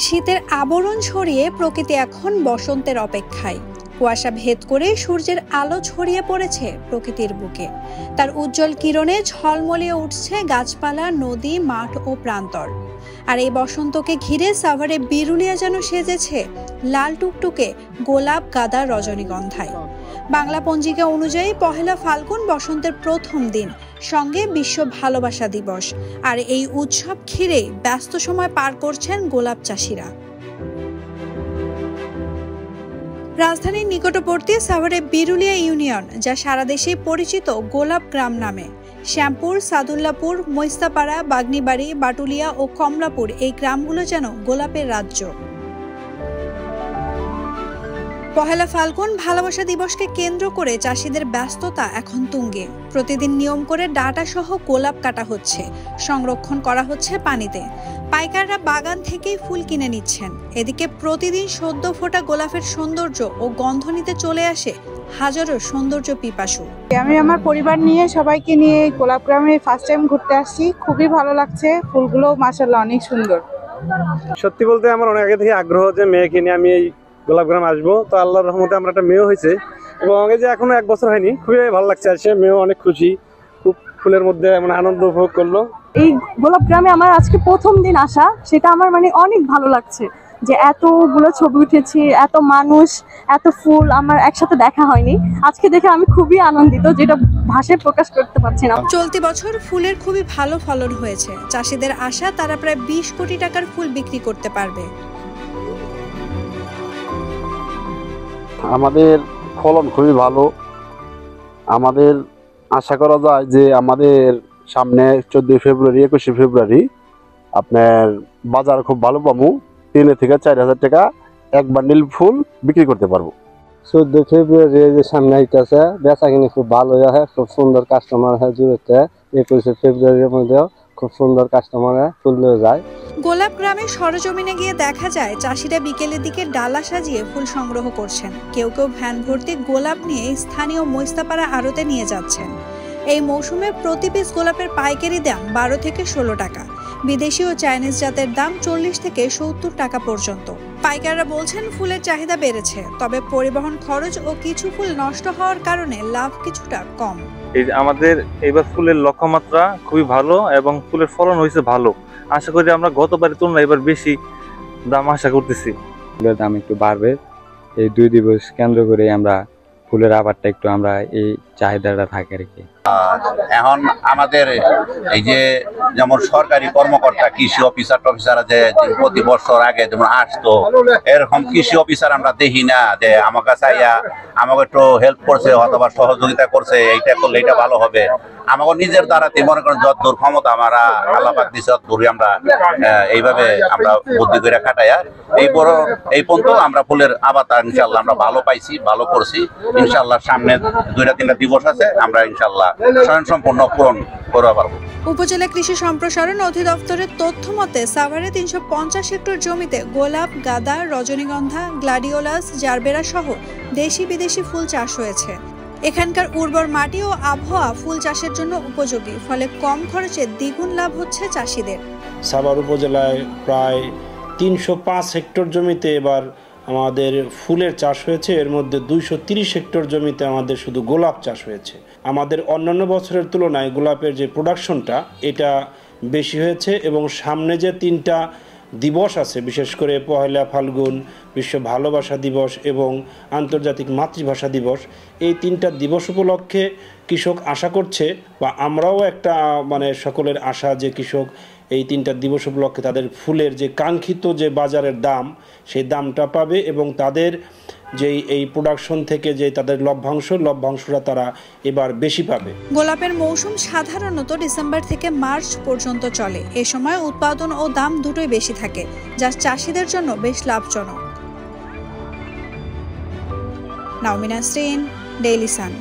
শীতের আবরণ ছড়িয়ে প্রকৃতি এখন বসন্তের অপেক্ষায়। কুয়াশা ভেদ করে সূর্যের আলো ছড়িয়ে পড়েছে প্রকৃতির বুকে। তার উজ্জ্বল কিরণে ঝলমলিয়ে উঠছে গাছপালা, নদী, মাঠ ও প্রান্তর। আর এই বসন্তকে ঘিরে সাভারে বিরুলিয়া যেন সেজেছে লাল টুকটুকে গোলাপ, গাঁদা, রজনীগন্ধায়। বাংলা পঞ্জিকা অনুযায়ী পহেলা ফাল্গুন বসন্তের প্রথম দিন, সঙ্গে বিশ্ব ভালোবাসা দিবস। আর এই উৎসব ঘিরে ব্যস্ত সময় পার করছেন গোলাপ চাষিরা। রাজধানীর নিকটবর্তী সাভারের বিরুলিয়া ইউনিয়ন, যা সারা দেশে পরিচিত গোলাপ গ্রাম নামে, শ্যামপুর, সাদুল্লাপুর, মৈস্তাপাড়া, বাগনিবাড়ি, বাটুলিয়া ও কমলাপুর এই গ্রামগুলো যেন গোলাপের রাজ্য। পহেলা ফাল্গুন ভালোবাসা দিবসকে কেন্দ্র করে চাষিদের ব্যস্ততা এখন তুঙ্গে। প্রতিদিন নিয়ম করে ডাঁটা সহ গোলাপ কাটা হচ্ছে, সংরক্ষণ করা হচ্ছে পানিতে। পাইকাররা বাগান থেকেই ফুল কিনে নিচ্ছেন। এদিকে প্রতিদিন সদ্য ফোটা গোলাপের সৌন্দর্য ও গন্ধ নিতে চলে আসে হাজারো সৌন্দর্য পিপাসু। আমি আমার পরিবার নিয়ে সবাইকে নিয়ে গোলাপ গ্রামে ফার্স্ট টাইম ঘুরতে আসছি। খুবই ভালো লাগছে, ফুলগুলো মাশাআল্লাহ অনেক সুন্দর। সত্যি বলতে আমার অনেক আগে থেকে আগ্রহ যে মেয়েকে নিয়ে আমি এই গোলাপ গ্রাম আসবো। তো আল্লাহর রহমতে আমরা একটা মেয়েও হয়েছে, এবং এই যে এখনো 1 বছর হয়নি, খুবই ভালো লাগছে। আসে মেয়েও অনেক খুশি, খুব ফুলের মধ্যে মানে আনন্দ উপভোগ করলো। এই গোলাপ গ্রামে আমার আজকে প্রথম দিন আসা, সেটা আমার মানে অনেক ভালো লাগছে যে এতগুলো ছবি উঠেছি, এত মানুষ, এত ফুল আমার একসাথে দেখা হয়নি। আজকে দেখে আমি খুবই আনন্দিত, যেটা ভাষায় প্রকাশ করতে পারছি না। চলতি বছর ফুলের খুবই ভালো ফলন হয়েছে। চাষিদের আশা তারা প্রায় 20 কোটি টাকার ফুল বিক্রি করতে পারবে। আমাদের ফলন খুবই ভালো। আমাদের আশা করা যায় যে আমাদের সামনে 14 ফেব্রুয়ারি 21 ফেব্রুয়ারি আপনার বাজার খুব ভালো পাবো। 3 থেকে 4 হাজার টাকা এক বান্ডিল ফুল বিক্রি করতে পারবো। 14 ফেব্রুয়ারি যে সামনে আইতেছে, বেচা কিনে খুব ভালো হয়, খুব সুন্দর কাস্টমার হয় জুড়েতে। 21 ফেব্রুয়ারির মধ্যেও খুব সুন্দর কাস্টমার ফুল নিয়ে যায়। গোলাপ গ্রামে সরজমিনে গিয়ে দেখা যায় চাষিরা বিকেলের দিকে ডালা সাজিয়ে ফুল সংগ্রহ করছেন। কেউ কেউ ভ্যান ভর্তি গোলাপ নিয়ে স্থানীয় মৈস্তাপাড়া আড়তে নিয়ে যাচ্ছেন। এই মৌসুমে প্রতি পিস গোলাপের পাইকারি দাম 12 থেকে 16 টাকা। বিদেশি ও চাইনিজ জাতের দাম 40 থেকে 70 টাকা পর্যন্ত। পাইকাররা বলছেন ফুলের চাহিদা বেড়েছে, তবে পরিবহন খরচ ও কিছু ফুল নষ্ট হওয়ার কারণে লাভ কিছুটা কম। আমাদের এবার ফুলের লক্ষ্যমাত্রা খুবই ভালো এবং ফুলের ফলন হয়েছে ভালো। আশা করি আমরা গতবারের তুলনায় এবার বেশি দাম আশা করতেছি। ফুলের দাম একটু বাড়বে। এই 2 দিবস কেন্দ্র করে আমরা ফুলের আবারটা একটু আমরা এই চাহিদাটা থাকে আর কি। এখন আমাদের এই যে যেমন সরকারি কর্মকর্তা, কৃষি অফিসাররা যে প্রতি বছর আগে যেমন আসতো, এরকম কৃষি অফিসার আমরা দেখি না যে আমার কাছে আমাকে একটু হেল্প করছে অথবা সহযোগিতা করছে, এইটা করলে এটা ভালো হবে। আমাকে নিজের দ্বারাতে মনে করেন যতদূর ক্ষমতা আমরা আল্লাহ পাক দিছে ততদূরই আমরা এইভাবে আমরা বুদ্ধি করে খাটাইয়া এই পর্যন্ত আমরা ফুলের আবাদটা ইনশাআল্লাহ আমরা ভালো পাইছি, ভালো করছি। ইনশাআল্লাহ সামনে 2-3টা দিবস আছে, আমরা ইনশাআল্লাহ স্বয়ংসম্পূর্ণ পূরণ করতে পারবো। উপজেলা কৃষি সম্প্রসারণ অধিদপ্তরের তথ্য মতে সাভারে 350 হেক্টর জমিতে গোলাপ, গাঁদা, রজনীগন্ধা, গ্লাডিওলাস, জারবেরা সহ দেশি বিদেশি ফুল চাষ হয়েছে। এখানকার উর্বর মাটি ও আবহাওয়া ফুল চাষের জন্য উপযোগী, ফলে কম খরচে দ্বিগুণ লাভ হচ্ছে চাষিদের। সাভার উপজেলায় প্রায় 305 হেক্টর জমিতে এবার আমাদের ফুলের চাষ হয়েছে। এর মধ্যে 230 হেক্টর জমিতে আমাদের শুধু গোলাপ চাষ হয়েছে। আমাদের অন্যান্য বছরের তুলনায় গোলাপের যে প্রোডাকশনটা এটা বেশি হয়েছে, এবং সামনে যে 3টা দিবস আছে, বিশেষ করে পহেলা ফাল্গুন, বিশ্ব ভালোবাসা দিবস এবং আন্তর্জাতিক মাতৃভাষা দিবস, এই 3টা দিবস উপলক্ষে কৃষক আশা করছে, বা আমরাও একটা মানে সকলের আশা যে কৃষক এই 3টা দিবস উপলক্ষে তাদের ফুলের যে কাঙ্ক্ষিত যে বাজারের দাম, সেই দামটা পাবে, এবং তাদের যে এই প্রোডাকশন থেকে যে তাদের লভ্যাংশটা তারা এবার বেশি পাবে। গোলাপের মৌসুম সাধারণত ডিসেম্বর থেকে মার্চ পর্যন্ত চলে। এ সময় উৎপাদন ও দাম দুটোই বেশি থাকে, যা চাষিদের জন্য বেশ লাভজনক। নাওমিনা শ্রীন, ডেইলি সান।